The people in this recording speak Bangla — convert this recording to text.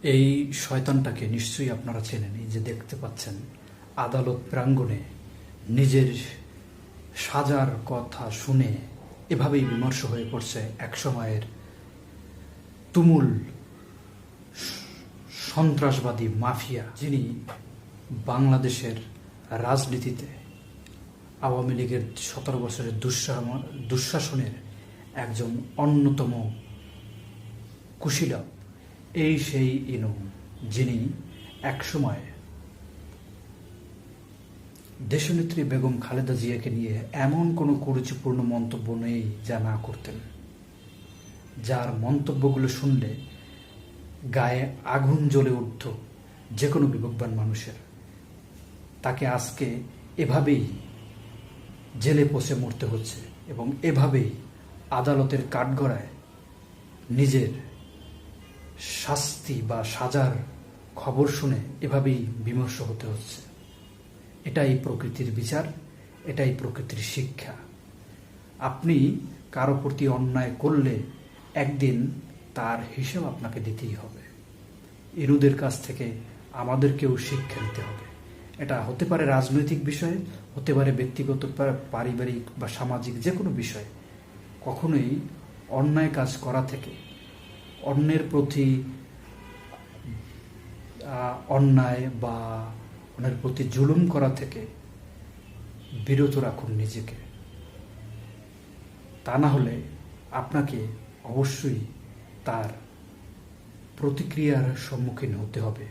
এই শয়তানটাকে নিশ্চয়ই আপনারা চেনেন। এই যে দেখতে পাচ্ছেন আদালত প্রাঙ্গণে নিজের সাজার কথা শুনে এভাবেই বিমর্ষ হয়ে পড়ছে একসময়ের তুমুল সন্ত্রাসবাদী মাফিয়া, যিনি বাংলাদেশের রাজনীতিতে আওয়ামী লীগের 17 বছরের দুঃশাসনের একজন অন্যতম কুশীলব। এই সেই ইনু, যিনি একসময় দেশনেত্রী বেগম খালেদা জিয়াকে নিয়ে এমন কোনো কুরুচিপূর্ণ মন্তব্য নেই যা না করতেন, যার মন্তব্যগুলো শুনলে গায়ে আগুন জ্বলে উঠত যে কোনো বিবেকবান মানুষের। তাকে আজকে এভাবেই জেলে পচে মরতে হচ্ছে এবং এভাবেই আদালতের কাঠগড়ায় নিজের শাস্তি বা সাজার খবর শুনে এভাবেই বিমর্ষ হতে হচ্ছে। এটাই প্রকৃতির বিচার, এটাই প্রকৃতির শিক্ষা। আপনি কারো প্রতি অন্যায় করলে একদিন তার হিসেব আপনাকে দিতেই হবে। ইনুদের কাছ থেকে আমাদেরকেও শিক্ষা নিতে হবে। এটা হতে পারে রাজনৈতিক বিষয়ে, হতে পারে ব্যক্তিগত, পারিবারিক বা সামাজিক যে কোনো বিষয়ে। কখনোই অন্যায় কাজ করা থেকে, অন্যের প্রতি অন্যায় বা অন্যের প্রতি জুলুম করা থেকে বিরত রাখুন নিজেকে। তা না হলে আপনাকে অবশ্যই তার প্রতিক্রিয়ার সম্মুখীন হতে হবে।